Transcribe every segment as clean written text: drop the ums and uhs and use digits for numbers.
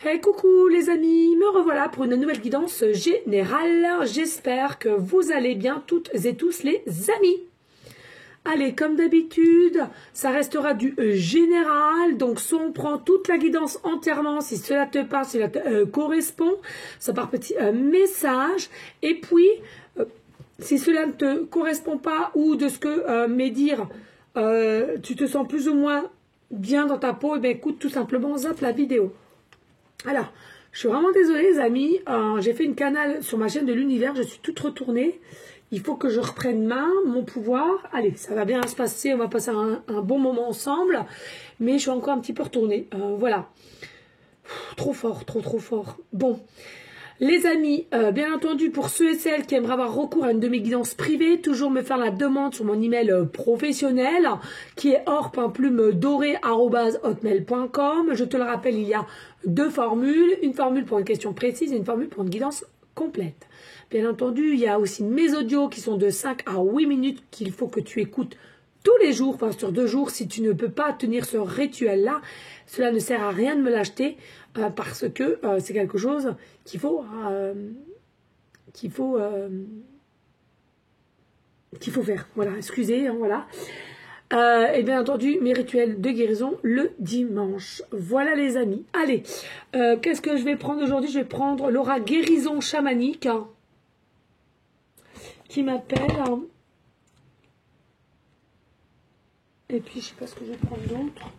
Hey coucou les amis, me revoilà pour une nouvelle guidance générale. J'espère que vous allez bien toutes et tous les amis. Allez, comme d'habitude, ça restera du général. Donc soit on prend toute la guidance entièrement si cela te parle, si cela te correspond. Ça par petit message. Et puis, si cela ne te correspond pas ou de ce que mes dires, tu te sens plus ou moins bien dans ta peau, et bien écoute, tout simplement zappe la vidéo. Alors, je suis vraiment désolée les amis, j'ai fait une canal sur ma chaîne de l'univers, je suis toute retournée. Il faut que je reprenne mon pouvoir. Allez, ça va bien se passer, on va passer un bon moment ensemble. Mais je suis encore un petit peu retournée, voilà. Trop fort, trop fort. Bon, les amis, bien entendu, pour ceux et celles qui aimeraient avoir recours à une de mes guidances privées, toujours me faire la demande sur mon email professionnel, qui est or.plume-dorée@hotmail.com. Je te le rappelle, il y a deux formules, une formule pour une question précise et une formule pour une guidance complète. Bien entendu, il y a aussi mes audios qui sont de 5 à 8 minutes qu'il faut que tu écoutes tous les jours, enfin sur 2 jours, si tu ne peux pas tenir ce rituel-là. Cela ne sert à rien de me l'acheter parce que c'est quelque chose qu'il faut faire. Voilà, excusez, hein, voilà. Et bien entendu, mes rituels de guérison le dimanche. Voilà les amis. Allez, qu'est-ce que je vais prendre aujourd'hui? Je vais prendre Laura Guérison Chamanique qui m'appelle. Et puis, je sais pas ce que je vais prendre d'autre.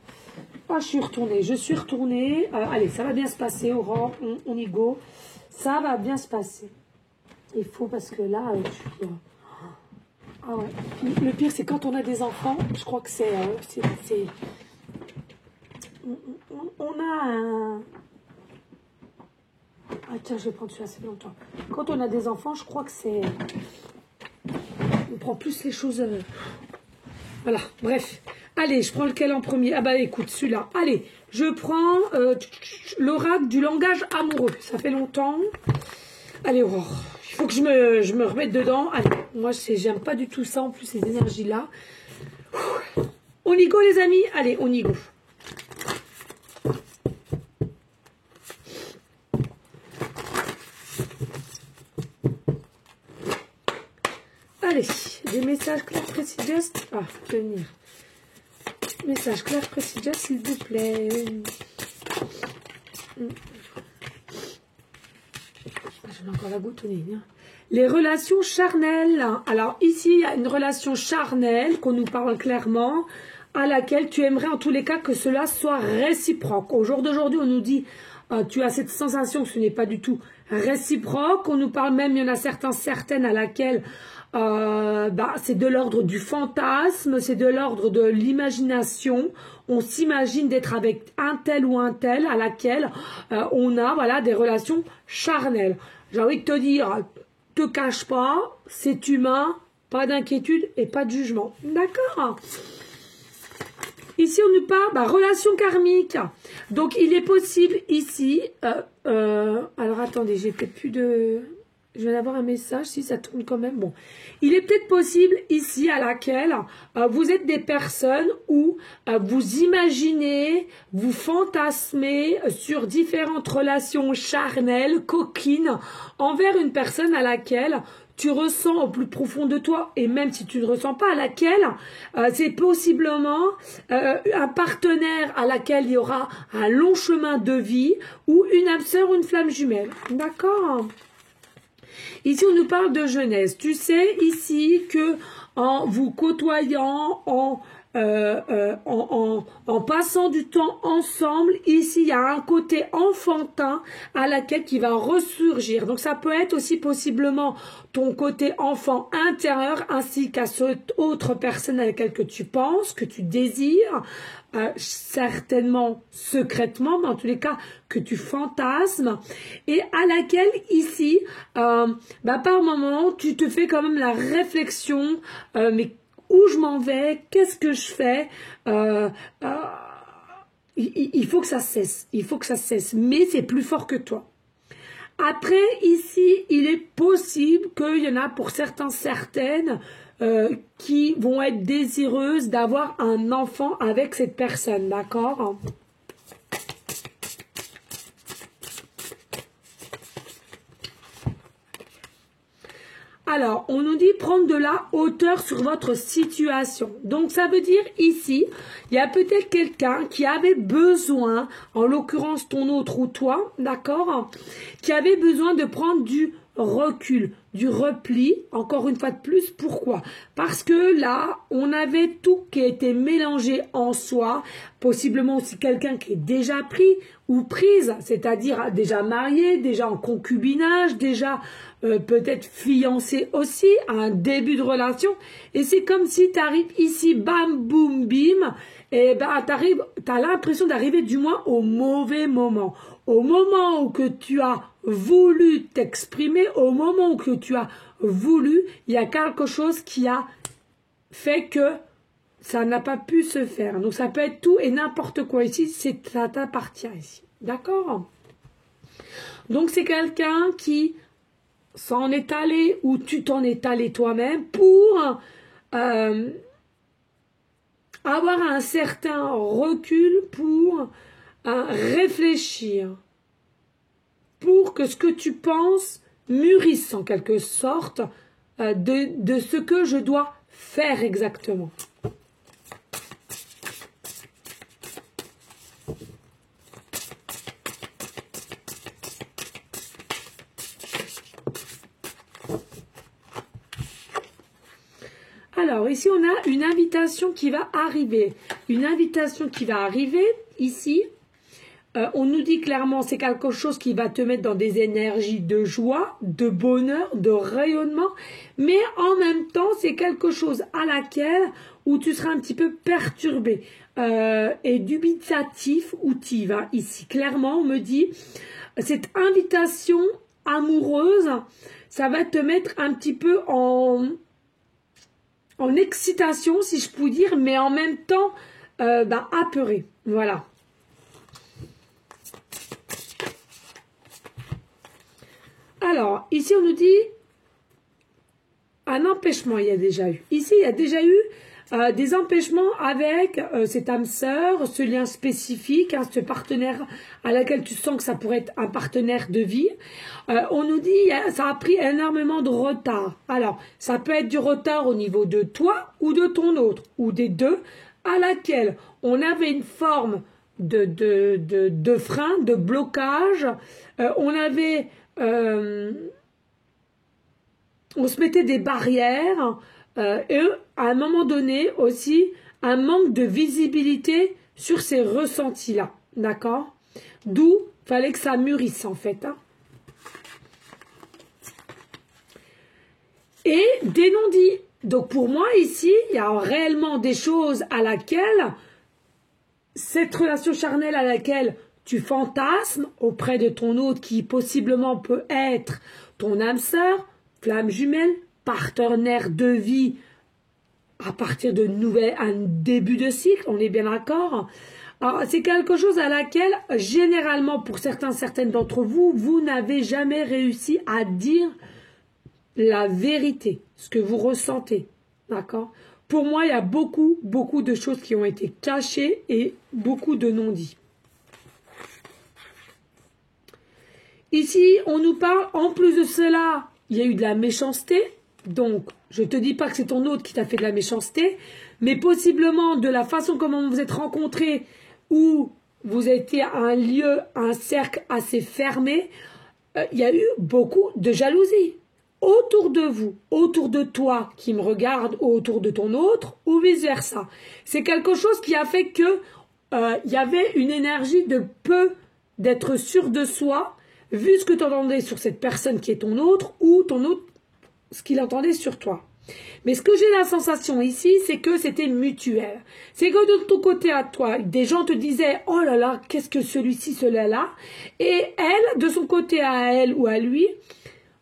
Ah, je suis retournée. Allez, ça va bien se passer, Aurore. On y go. Ça va bien se passer. Il faut, parce que là, ah ouais. Puis, le pire, c'est quand on a des enfants, je crois que c'est... on a un... Ah tiens, je vais prendre celui-là, ça fait longtemps. Quand on a des enfants, je crois que c'est... On prend plus les choses... Voilà, bref. Allez, je prends lequel en premier? Ah bah écoute, celui-là. Allez, je prends l'oracle du langage amoureux. Ça fait longtemps. Allez, Aurore. Il faut que je me remette dedans. Allez, moi, j'aime pas du tout ça, en plus, ces énergies-là. On y go, les amis? Allez, on y go. Allez, des messages clairs, précis, just... Ah, tenir. Message clair, précis, just, s'il vous plaît. Je mets encore la goutte au nez. Hein. Les relations charnelles. Alors ici, il y a une relation charnelle qu'on nous parle clairement, à laquelle tu aimerais en tous les cas que cela soit réciproque. Au jour d'aujourd'hui, on nous dit, tu as cette sensation que ce n'est pas du tout réciproque. On nous parle même, il y en a certaines à laquelle... c'est de l'ordre du fantasme, c'est de l'ordre de l'imagination. On s'imagine d'être avec un tel ou un tel à laquelle on a voilà, des relations charnelles. J'ai envie de te dire, te cache pas, c'est humain, pas d'inquiétude et pas de jugement. D'accord? Ici, on nous parle relation karmique. Donc, il est possible ici... alors, attendez, j'ai peut-être plus de... Je viens d'avoir un message, si ça tourne quand même. Bon, il est peut-être possible ici à laquelle vous êtes des personnes où vous imaginez, vous fantasmez sur différentes relations charnelles, coquines, envers une personne à laquelle tu ressens au plus profond de toi, et même si tu ne ressens pas, à laquelle c'est possiblement un partenaire à laquelle il y aura un long chemin de vie, ou une âme sœur ou une flamme jumelle. D'accord ? Ici, on nous parle de jeunesse. Tu sais ici que en vous côtoyant, en passant du temps ensemble, ici, il y a un côté enfantin à laquelle qui va ressurgir. Donc, ça peut être aussi possiblement ton côté enfant intérieur ainsi qu'à cette autre personne à laquelle que tu penses, que tu désires, certainement secrètement, mais en tous les cas que tu fantasmes, et à laquelle ici, par moment, tu te fais quand même la réflexion, mais où je m'en vais, qu'est-ce que je fais, il faut que ça cesse, mais c'est plus fort que toi. Après, ici, il est possible qu'il y en a pour certaines qui vont être désireuses d'avoir un enfant avec cette personne, d'accord? Alors, on nous dit prendre de la hauteur sur votre situation. Donc, ça veut dire ici, il y a peut-être quelqu'un qui avait besoin, en l'occurrence ton autre ou toi, d'accord, qui avait besoin de prendre du recul, du repli, encore une fois de plus. Pourquoi? Parce que là, on avait tout qui était mélangé en soi, possiblement aussi quelqu'un qui est déjà pris ou prise, c'est-à-dire déjà marié, déjà en concubinage, déjà peut-être fiancé aussi, à un début de relation, et c'est comme si tu arrives ici, bam, boum, bim, et ben tu as l'impression d'arriver du moins au mauvais moment. Au moment où que tu as voulu t'exprimer, au moment où que tu as voulu, il y a quelque chose qui a fait que ça n'a pas pu se faire. Donc ça peut être tout et n'importe quoi ici, ça t'appartient ici. D'accord? Donc c'est quelqu'un qui s'en est allé ou tu t'en es allé toi-même pour avoir un certain recul, pour réfléchir, pour que ce que tu penses mûrisse en quelque sorte de ce que je dois faire exactement. Alors, ici, on a une invitation qui va arriver. Une invitation qui va arriver, ici. On nous dit clairement, c'est quelque chose qui va te mettre dans des énergies de joie, de bonheur, de rayonnement. Mais en même temps, c'est quelque chose à laquelle, où tu seras un petit peu perturbé et dubitatif, où tu y vas. Ici, clairement, on me dit, cette invitation amoureuse, ça va te mettre un petit peu en excitation, si je puis dire, mais en même temps apeuré. Voilà. Alors, ici, on nous dit un empêchement, il y a déjà eu. Ici, il y a déjà eu des empêchements avec cette âme sœur, ce lien spécifique, hein, ce partenaire à laquelle tu sens que ça pourrait être un partenaire de vie. On nous dit ça a pris énormément de retard. Alors, ça peut être du retard au niveau de toi ou de ton autre, ou des deux, à laquelle on avait une forme de frein, de blocage. On avait... on se mettait des barrières et à un moment donné aussi un manque de visibilité sur ces ressentis-là, d'accord? D'où fallait que ça mûrisse en fait. Hein. Et des non-dits. Donc pour moi ici, il y a réellement des choses à laquelle, cette relation charnelle à laquelle tu fantasmes auprès de ton autre qui possiblement peut être ton âme sœur, flamme jumelle, partenaire de vie à partir de un début de cycle, on est bien d'accord. C'est quelque chose à laquelle, généralement, pour certaines d'entre vous, vous n'avez jamais réussi à dire la vérité, ce que vous ressentez, d'accord? Pour moi, il y a beaucoup de choses qui ont été cachées et beaucoup de non-dits. Ici, on nous parle, en plus de cela, il y a eu de la méchanceté. Donc, je ne te dis pas que c'est ton autre qui t'a fait de la méchanceté, mais possiblement de la façon comment vous vous êtes rencontrés, où vous étiez à un lieu, un cercle assez fermé, il y a eu beaucoup de jalousie. Autour de vous, autour de toi qui me regarde, ou autour de ton autre, ou vice-versa. C'est quelque chose qui a fait que il y avait une énergie de peu d'être sûr de soi, vu ce que tu entendais sur cette personne qui est ton autre, ou ton autre, ce qu'il entendait sur toi. Mais ce que j'ai la sensation ici, c'est que c'était mutuel. C'est que de ton côté à toi, des gens te disaient « Oh là là, qu'est-ce que celui-ci, celui-là » et elle, de son côté à elle ou à lui,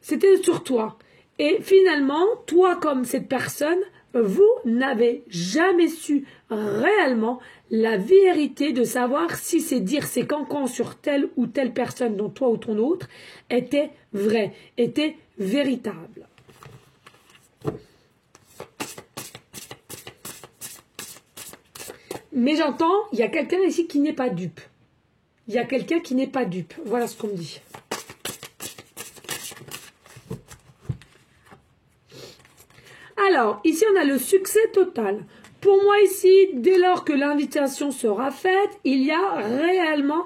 c'était sur toi. Et finalement, toi comme cette personne, vous n'avez jamais su réellement la vérité de savoir si c'est dire ces cancans sur telle ou telle personne, dont toi ou ton autre, était vrai, était véritable. Mais j'entends, il y a quelqu'un ici qui n'est pas dupe. Il y a quelqu'un qui n'est pas dupe. Voilà ce qu'on me dit. Alors, ici, on a le succès total. Pour moi, ici, dès lors que l'invitation sera faite, il y a réellement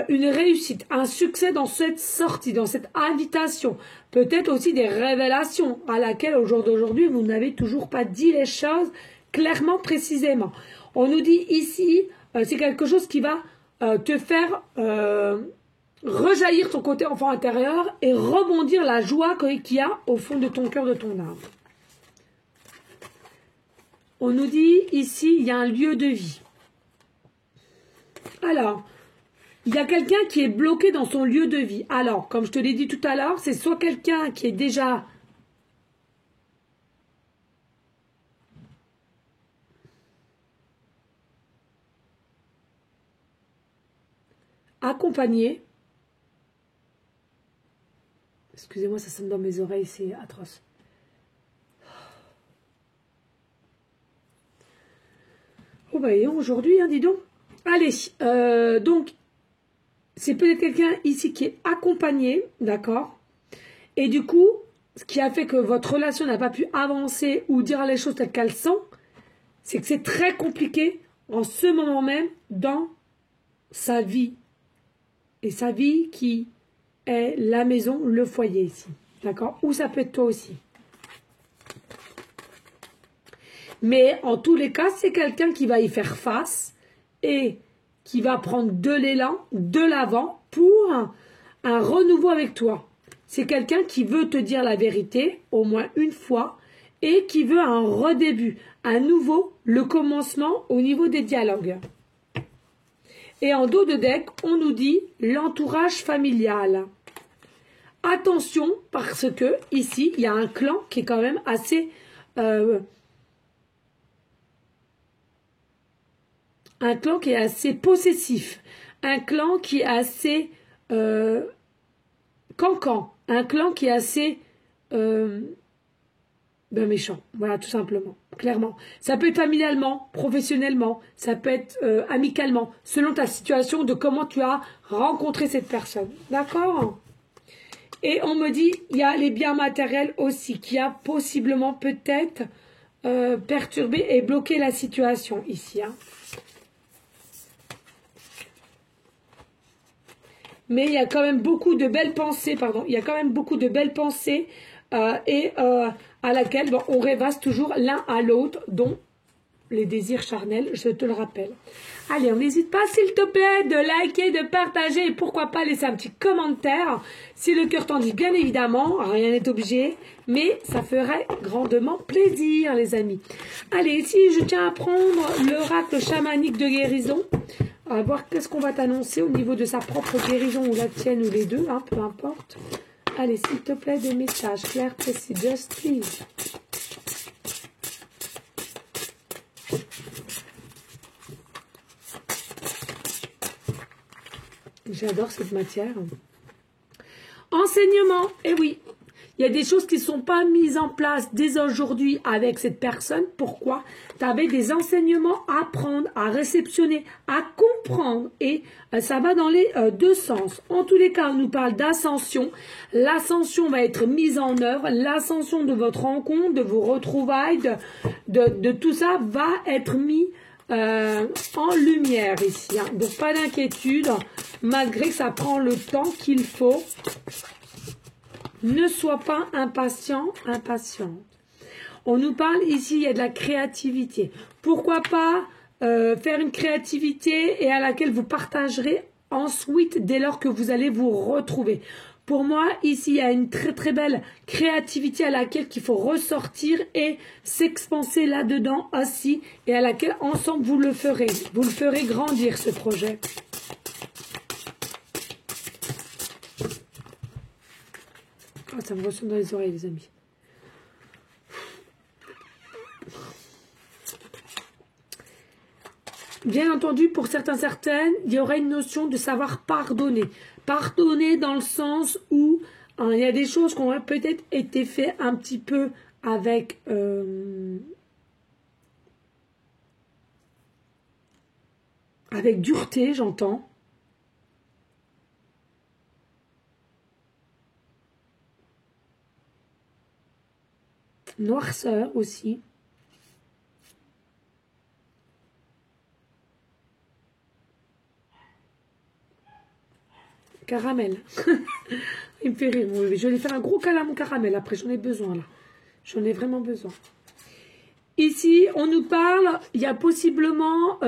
une réussite, un succès dans cette sortie, dans cette invitation. Peut-être aussi des révélations à laquelle, au jour d'aujourd'hui, vous n'avez toujours pas dit les choses clairement, précisément. On nous dit ici, c'est quelque chose qui va te faire rejaillir ton côté enfant intérieur et rebondir la joie qu'il y a au fond de ton cœur, de ton âme. On nous dit ici, il y a un lieu de vie. Alors, il y a quelqu'un qui est bloqué dans son lieu de vie. Alors, comme je te l'ai dit tout à l'heure, c'est soit quelqu'un qui est déjà accompagné. Excusez-moi, ça sonne dans mes oreilles, c'est atroce. Oh bah aujourd'hui, hein, dis donc. Allez, donc, c'est peut-être quelqu'un ici qui est accompagné, d'accord? Et du coup, ce qui a fait que votre relation n'a pas pu avancer ou dire les choses telles qu'elles sont, c'est que c'est très compliqué en ce moment même dans sa vie. Et sa vie qui est la maison, le foyer ici. D'accord? Ou ça peut être toi aussi. Mais en tous les cas, c'est quelqu'un qui va y faire face et qui va prendre de l'élan, de l'avant pour un renouveau avec toi. C'est quelqu'un qui veut te dire la vérité au moins une fois et qui veut un redébut, à nouveau le commencement au niveau des dialogues. Et en dos de deck, on nous dit l'entourage familial. Attention, parce que ici, il y a un clan qui est quand même assez... un clan qui est assez possessif. Un clan qui est assez cancan. Un clan qui est assez méchant. Voilà, tout simplement. Clairement. Ça peut être familialement, professionnellement, ça peut être amicalement, selon ta situation de comment tu as rencontré cette personne. D'accord? Et on me dit, il y a les biens matériels aussi, qui a possiblement peut-être perturbé et bloqué la situation ici. Hein. Mais il y a quand même beaucoup de belles pensées, pardon, il y a quand même beaucoup de belles pensées à laquelle on rêvasse toujours l'un à l'autre, dont les désirs charnels, je te le rappelle. Allez, on n'hésite pas, s'il te plaît, de liker, de partager et pourquoi pas laisser un petit commentaire. Si le cœur t'en dit, bien évidemment, rien n'est obligé, mais ça ferait grandement plaisir, les amis. Allez, ici, je tiens à prendre l'oracle chamanique de guérison. On va voir qu'est-ce qu'on va t'annoncer au niveau de sa propre guérison ou la tienne ou les deux, hein, peu importe. Allez, s'il te plaît, des messages clairs, précis, just please. J'adore cette matière. Enseignement, eh oui. Il y a des choses qui ne sont pas mises en place dès aujourd'hui avec cette personne. Pourquoi? Tu avais des enseignements à prendre, à réceptionner, à comprendre. Et ça va dans les deux sens. En tous les cas, on nous parle d'ascension. L'ascension va être mise en œuvre. L'ascension de votre rencontre, de vos retrouvailles, de tout ça va être mis en lumière ici. Hein. Donc, pas d'inquiétude, malgré que ça prend le temps qu'il faut. Ne sois pas impatient, impatiente. On nous parle ici, il y a de la créativité. Pourquoi pas faire une créativité et à laquelle vous partagerez ensuite dès lors que vous allez vous retrouver. Pour moi, ici, il y a une très très belle créativité à laquelle il faut ressortir et s'expanser là-dedans aussi et à laquelle ensemble vous le ferez. Vous le ferez grandir ce projet. Oh, ça me ressonne dans les oreilles, les amis. Bien entendu, pour certaines, il y aurait une notion de savoir pardonner. Pardonner dans le sens où il y a des choses qui ont peut-être été faites un petit peu avec... avec dureté, j'entends. Noirceur aussi. Caramel. Il me fait rire, mon bébé. Je vais lui faire un gros câlin à mon caramel. Après, j'en ai besoin, là. J'en ai vraiment besoin. Ici, on nous parle, il y a possiblement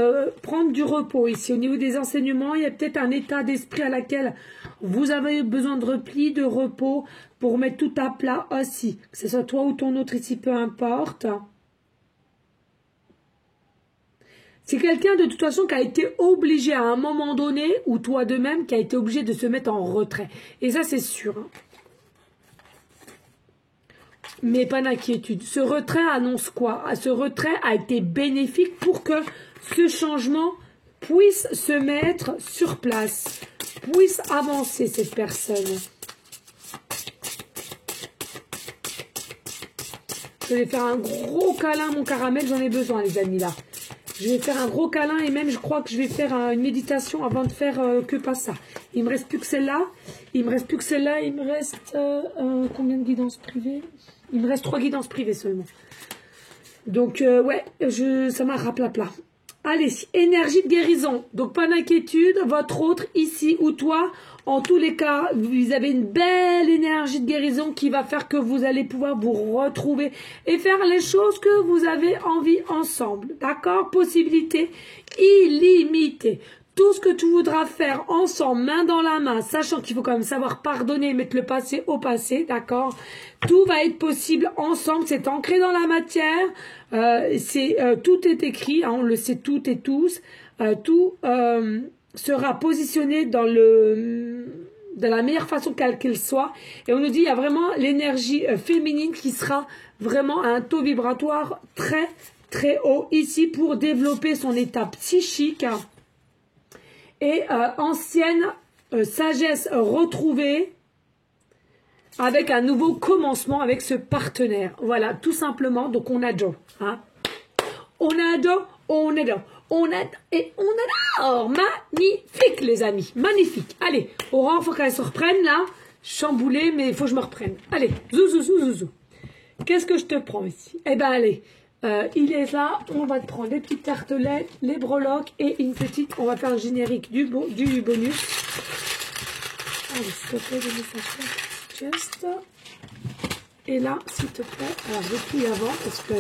prendre du repos. Ici, au niveau des enseignements, il y a peut-être un état d'esprit à laquelle vous avez besoin de repli, de repos, pour mettre tout à plat aussi. Que ce soit toi ou ton autre ici, peu importe. C'est quelqu'un de toute façon qui a été obligé à un moment donné, ou toi de même, qui a été obligé de se mettre en retrait. Et ça, c'est sûr. Hein. Mais pas d'inquiétude. Ce retrait annonce quoi? Ce retrait a été bénéfique pour que ce changement puisse se mettre sur place, puisse avancer cette personne. Je vais faire un gros câlin à mon caramel, j'en ai besoin les amis là. Je vais faire un gros câlin et même je crois que je vais faire une méditation avant de faire que pas ça. Il me reste plus que celle-là. Il me reste combien de guidances privées? Il me reste 3 guidances privées seulement. Donc ouais, ça m'a raplapla. Allez, énergie de guérison. Donc pas d'inquiétude, votre autre ici ou toi, en tous les cas, vous avez une belle énergie de guérison qui va faire que vous allez pouvoir vous retrouver et faire les choses que vous avez envie ensemble. D'accord? Possibilité illimitée. Tout ce que tu voudras faire ensemble, main dans la main, sachant qu'il faut quand même savoir pardonner et mettre le passé au passé, d'accord? Tout va être possible ensemble, c'est ancré dans la matière, tout est écrit, hein, on le sait toutes et tous, tout sera positionné dans la meilleure façon qu'elle soit, et on nous dit il y a vraiment l'énergie féminine qui sera vraiment à un taux vibratoire très très haut ici pour développer son état psychique, et ancienne sagesse retrouvée avec un nouveau commencement avec ce partenaire. Voilà, tout simplement. Donc, on adore. Hein. On adore, on adore. On adore et on adore. Magnifique, les amis. Magnifique. Allez, Aurore, il faut qu'elle se reprenne, là. Chamboulée, mais il faut que je me reprenne. Allez, zouzou, zouzou. Qu'est-ce que je te prends ici? Eh ben, allez. Il est là, on va te prendre les petites tartelettes, les breloques et une petite, on va faire un générique du bonus. Allez, s'il te plaît, des messages just. Et là, s'il te plaît, alors je vais tout y avant parce que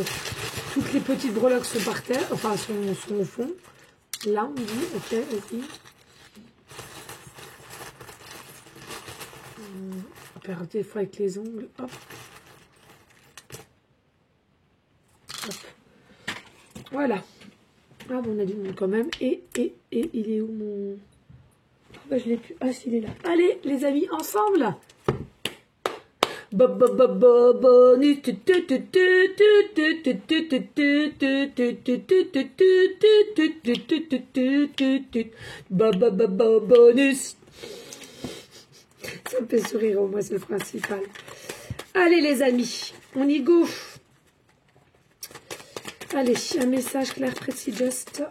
toutes les petites breloques sont par terre, enfin sont au fond. Là, on dit, ok, vas-y. On perd des fois avec les ongles, hop. Voilà. Ah bon, on a du monde quand même. Et il est où mon... Ah bah je l'ai plus. Ah si, il est là. Allez, les amis, ensemble. Bonus. Ça me fait sourire au moins, c'est le principal. Allez les amis, on y go. Allez, un message clair, précis, just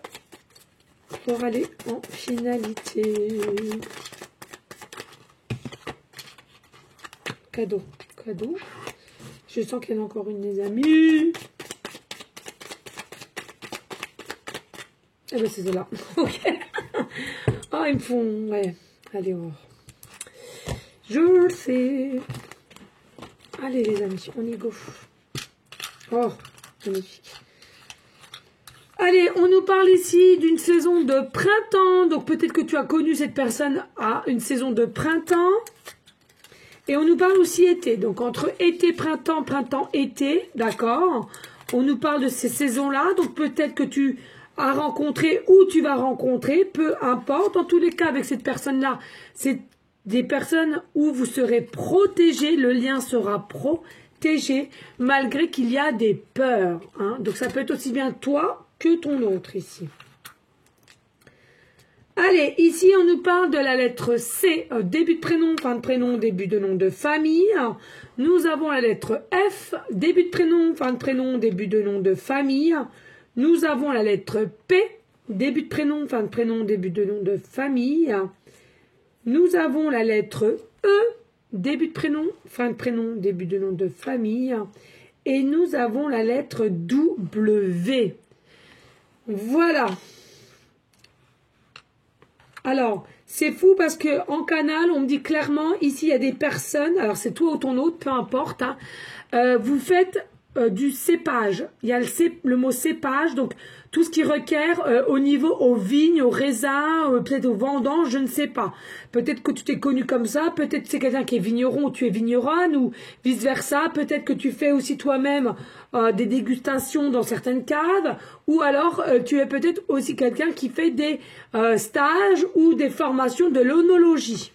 pour aller en finalité. Cadeau, cadeau. Je sens qu'il y en a encore une, les amis. Ah ben c'est celle-là. Ok. Oh, ils me font... Ouais. Allez, voir. Je le sais. Allez, les amis, on y go. Oh, magnifique. Allez, on nous parle ici d'une saison de printemps. Donc, peut-être que tu as connu cette personne à une saison de printemps. Et on nous parle aussi été. Donc, entre été, printemps, printemps, été. D'accord? On nous parle de ces saisons-là. Donc, peut-être que tu as rencontré ou tu vas rencontrer. Peu importe. En tous les cas, avec cette personne-là, c'est des personnes où vous serez protégés. Le lien sera protégé. Malgré qu'il y a des peurs. Hein. Donc, ça peut être aussi bien toi que ton autre ici. Allez, ici on nous parle de la lettre C, début de prénom, fin de prénom, début de nom de famille. Nous avons la lettre F, début de prénom, fin de prénom, début de nom de famille. Nous avons la lettre P, début de prénom, fin de prénom, début de nom de famille. Nous avons la lettre E, début de prénom, fin de prénom, début de nom de famille. et nous avons la lettre W. Voilà. Alors, c'est fou parce que en canal, on me dit clairement, ici, il y a des personnes, alors c'est toi ou ton autre, peu importe, hein, vous faites du cépage. Il y a le mot cépage, donc tout ce qui requiert au niveau aux vignes, aux raisins, peut-être aux vendanges, je ne sais pas. Peut-être que tu t'es connu comme ça, peut-être que c'est quelqu'un qui est vigneron ou tu es vigneronne ou vice-versa. Peut-être que tu fais aussi toi-même des dégustations dans certaines caves ou alors tu es peut-être aussi quelqu'un qui fait des stages ou des formations de l'œnologie.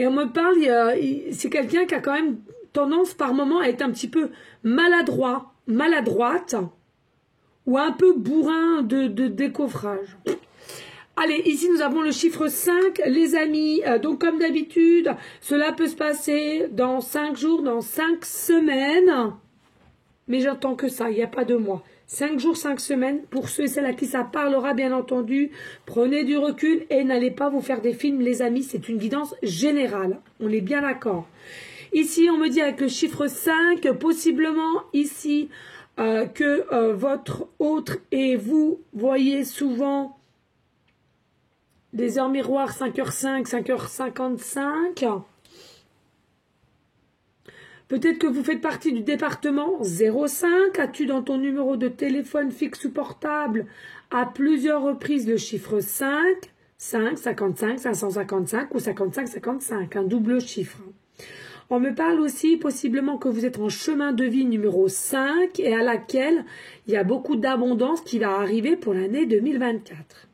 Et on me parle, c'est quelqu'un qui a quand même tendance par moment à être un petit peu maladroit, maladroite, ou un peu bourrin de décoffrage. Allez, ici nous avons le chiffre 5, les amis. Donc comme d'habitude, cela peut se passer dans 5 jours, dans 5 semaines. Mais j'entends que ça, il n'y a pas de mois. 5 jours, 5 semaines, pour ceux et celles à qui ça parlera, bien entendu. Prenez du recul et n'allez pas vous faire des films, les amis. C'est une guidance générale. On est bien d'accord. Ici, on me dit avec le chiffre 5, possiblement ici, que votre autre et vous voyez souvent des heures miroirs 5h05, 5h55. Peut-être que vous faites partie du département 05. As-tu dans ton numéro de téléphone fixe ou portable à plusieurs reprises le chiffre 5, 5, 55, 555 ou 55, 55, un double chiffre. On me parle aussi possiblement que vous êtes en chemin de vie numéro 5 et à laquelle il y a beaucoup d'abondance qui va arriver pour l'année 2024.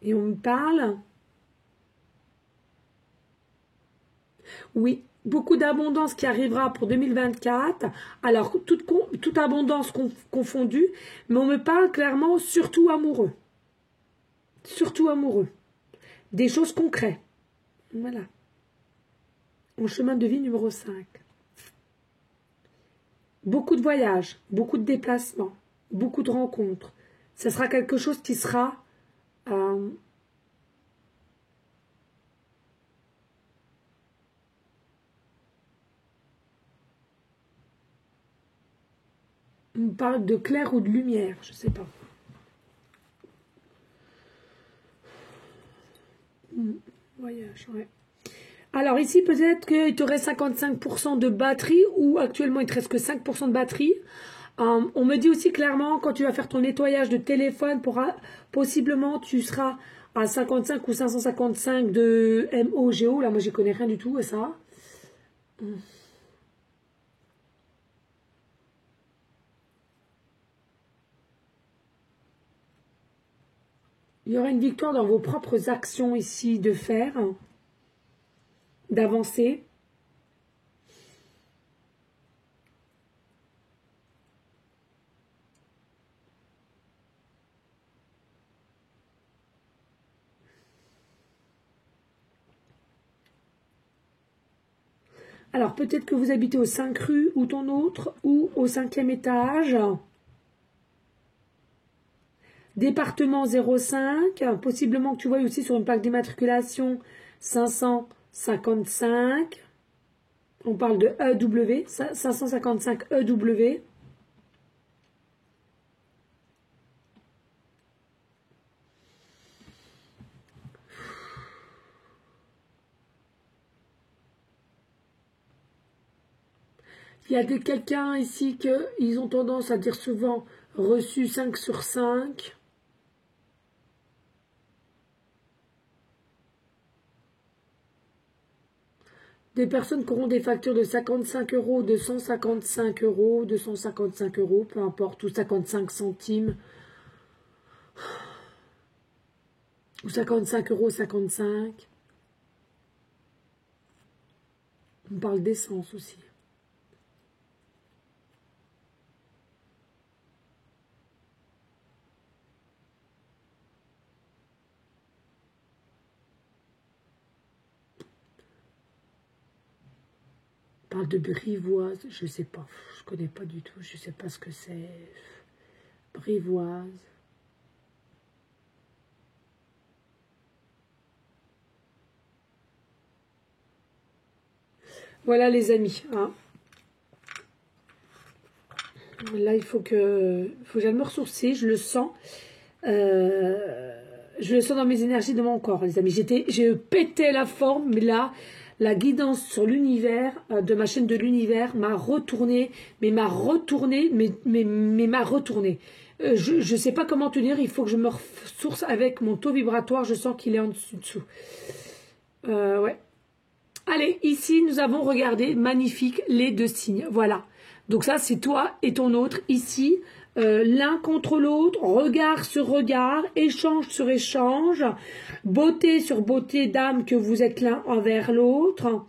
Et on me parle, oui, beaucoup d'abondance qui arrivera pour 2024. Alors, toute abondance confondue, mais on me parle clairement surtout amoureux. Surtout amoureux. Des choses concrètes. Voilà. En chemin de vie numéro 5. Beaucoup de voyages, beaucoup de déplacements, beaucoup de rencontres. Ce sera quelque chose qui sera... on parle de clair ou de lumière, je ne sais pas. Voyage, ouais. Alors ici, peut-être qu'il te reste 55% de batterie ou actuellement il te reste que 5% de batterie. On me dit aussi clairement, quand tu vas faire ton nettoyage de téléphone, possiblement tu seras à 55 ou 555 de MOGO. Là, moi, j'y connais rien du tout à ça. Il y aura une victoire dans vos propres actions ici de faire, d'avancer. Alors, peut-être que vous habitez au 5 rue ou ton autre, ou au 5e étage. Département 05, possiblement que tu vois aussi sur une plaque d'immatriculation 555. On parle de EW, 555 EW. Il y a quelqu'un ici qu'ils ont tendance à dire souvent reçu 5 sur 5. Des personnes qui auront des factures de 55 €, de 155 €, de 155 €, peu importe, ou 55 centimes, ou 55 €, 55. On parle d'essence aussi. parle de brivoise, je sais pas, je connais pas du tout, je sais pas ce que c'est. Brivoise. Voilà les amis, hein. Là il faut que j'aille me ressourcer, je le sens. Je le sens dans mes énergies de mon corps, les amis. J'ai pété la forme, mais là, la guidance sur l'univers, de ma chaîne de l'univers, m'a retourné, mais m'a retourné, mais m'a retourné. Je sais pas comment tenir, il faut que je me ressource avec mon taux vibratoire, je sens qu'il est en dessous. Ouais. Allez, ici, nous avons regardé, magnifique, les 2 signes. Voilà. Donc ça, c'est toi et ton autre. Ici, l'un contre l'autre, regard sur regard, échange sur échange, beauté sur beauté d'âme que vous êtes l'un envers l'autre.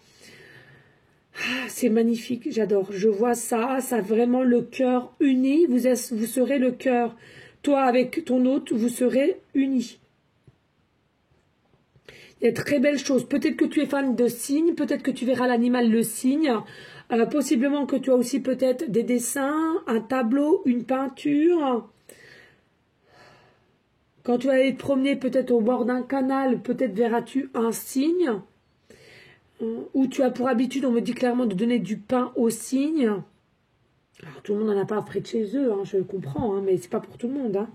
Ah, c'est magnifique, j'adore. Je vois ça, ça vraiment le cœur uni. Vous serez le cœur. Toi avec ton autre, vous serez unis. Il y a de très belles choses. Peut-être que tu es fan de signes, peut-être que tu verras l'animal le cygne. Possiblement que tu as aussi peut-être des dessins, un tableau, une peinture. Quand tu vas aller te promener peut-être au bord d'un canal, peut-être verras-tu un cygne. Ou tu as pour habitude, on me dit clairement, de donner du pain aux cygnes. Alors tout le monde n'en a pas près de chez eux, hein, je le comprends, hein, mais c'est pas pour tout le monde. Hein.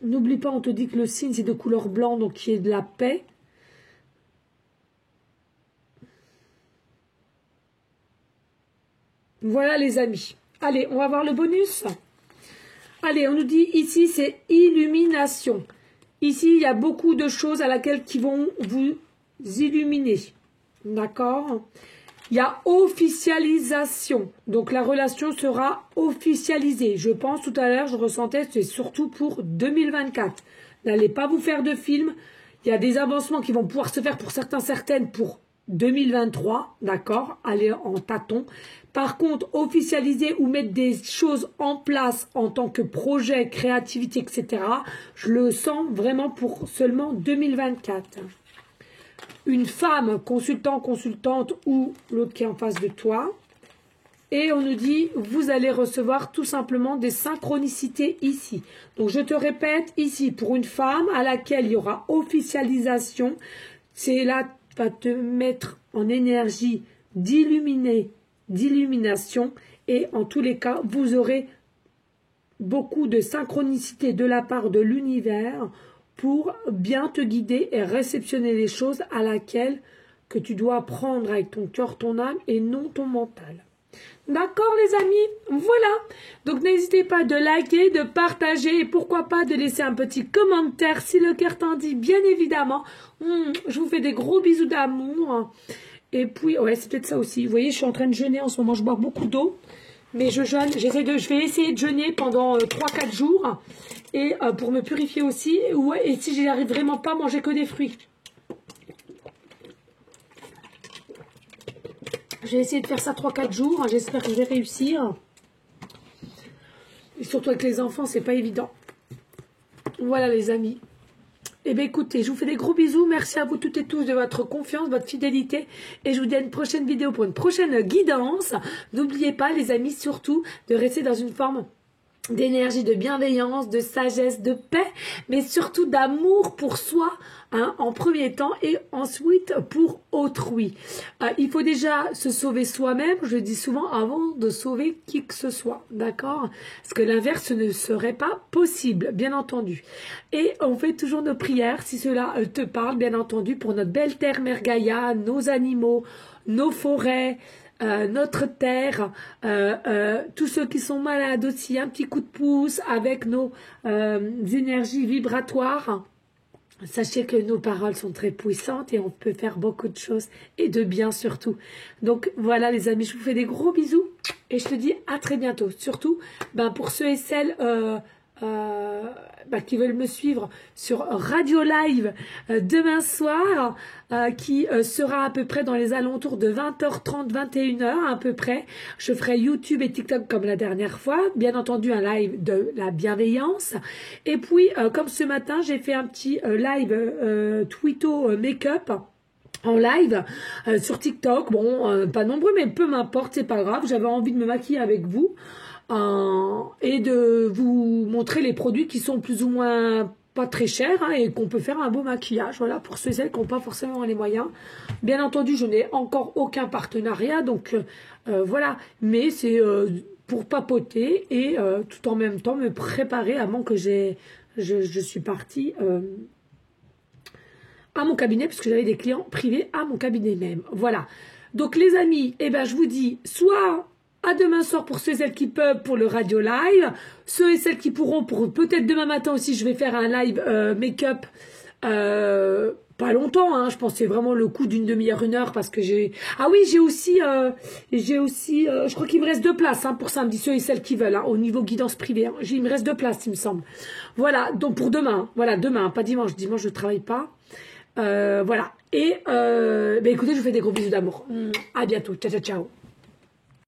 N'oublie pas, on te dit que le cygne, c'est de couleur blanc, donc qui est de la paix. Voilà les amis. Allez, on va voir le bonus. Allez, on nous dit ici, c'est illumination. Ici, il y a beaucoup de choses à laquelle qui vont vous illuminer. D'accord? Il y a officialisation. Donc, la relation sera officialisée. Je pense tout à l'heure, je ressentais, c'est surtout pour 2024. N'allez pas vous faire de film. Il y a des avancements qui vont pouvoir se faire pour certains, certaines pour 2023. D'accord? Allez en tâton. Par contre, officialiser ou mettre des choses en place en tant que projet, créativité, etc., je le sens vraiment pour seulement 2024. Une femme, consultant, consultante ou l'autre qui est en face de toi. Et on nous dit, vous allez recevoir tout simplement des synchronicités ici. Donc, je te répète, ici, pour une femme à laquelle il y aura officialisation, c'est là, va te mettre en énergie d'illumination. Et en tous les cas, vous aurez beaucoup de synchronicité de la part de l'univers pour bien te guider et réceptionner les choses à laquelle que tu dois prendre avec ton cœur, ton âme et non ton mental. D'accord les amis? Voilà. Donc n'hésitez pas de liker, de partager et pourquoi pas de laisser un petit commentaire si le cœur t'en dit, bien évidemment. Je vous fais des gros bisous d'amour. Et puis, ouais, c'est peut-être ça aussi. Vous voyez, je suis en train de jeûner en ce moment, je bois beaucoup d'eau. Mais je jeûne, je vais essayer de jeûner pendant 3-4 jours. Et pour me purifier aussi. Ouais, et si j'y arrive vraiment pas, manger que des fruits. J'ai essayé de faire ça 3-4 jours. J'espère que je vais réussir. Et surtout avec les enfants, c'est pas évident. Voilà les amis. Eh bien écoutez, je vous fais des gros bisous. Merci à vous toutes et tous de votre confiance, votre fidélité. Et je vous dis à une prochaine vidéo pour une prochaine guidance. N'oubliez pas les amis surtout de rester dans une forme d'énergie, de bienveillance, de sagesse, de paix, mais surtout d'amour pour soi hein, en premier temps et ensuite pour autrui. Il faut déjà se sauver soi-même, je le dis souvent, avant de sauver qui que ce soit, d'accord? Parce que l'inverse ne serait pas possible, bien entendu. Et on fait toujours nos prières, si cela te parle, bien entendu, pour notre belle terre Mère Gaïa, nos animaux, nos forêts, notre terre, tous ceux qui sont malades aussi, un petit coup de pouce avec nos énergies vibratoires. Sachez que nos paroles sont très puissantes et on peut faire beaucoup de choses et de bien surtout. Donc voilà les amis, je vous fais des gros bisous et je te dis à très bientôt. Surtout pour ceux et celles qui veulent me suivre sur Radio Live demain soir, qui sera à peu près dans les alentours de 20h30, 21h à peu près. Je ferai YouTube et TikTok comme la dernière fois, bien entendu un live de la bienveillance. Et puis, comme ce matin, j'ai fait un petit live Twito Make-up en live sur TikTok. Bon, pas nombreux, mais peu m'importe, c'est pas grave. J'avais envie de me maquiller avec vous. Et de vous montrer les produits qui sont plus ou moins pas très chers, hein, et qu'on peut faire un beau maquillage, voilà, pour ceux et celles qui n'ont pas forcément les moyens. Bien entendu, je n'ai encore aucun partenariat, donc voilà, mais c'est pour papoter et tout en même temps me préparer avant que je suis partie à mon cabinet, puisque j'avais des clients privés à mon cabinet même. Voilà, donc les amis, eh ben, je vous dis, soit à demain soir pour ceux et celles qui peuvent pour le radio live. Ceux et celles qui pourront pour peut-être demain matin aussi, je vais faire un live make-up. Pas longtemps, hein, je pense que c'est vraiment le coup d'une demi-heure, 1 heure parce que j'ai... Ah oui, j'ai aussi, je crois qu'il me reste 2 places hein, pour samedi, ceux et celles qui veulent, hein, au niveau guidance privée. Hein, il me reste 2 places, il me semble. Voilà, donc pour demain, voilà, demain, pas dimanche. Dimanche, je ne travaille pas. Voilà. Et écoutez, je vous fais des gros bisous d'amour. À bientôt. Ciao, ciao, ciao.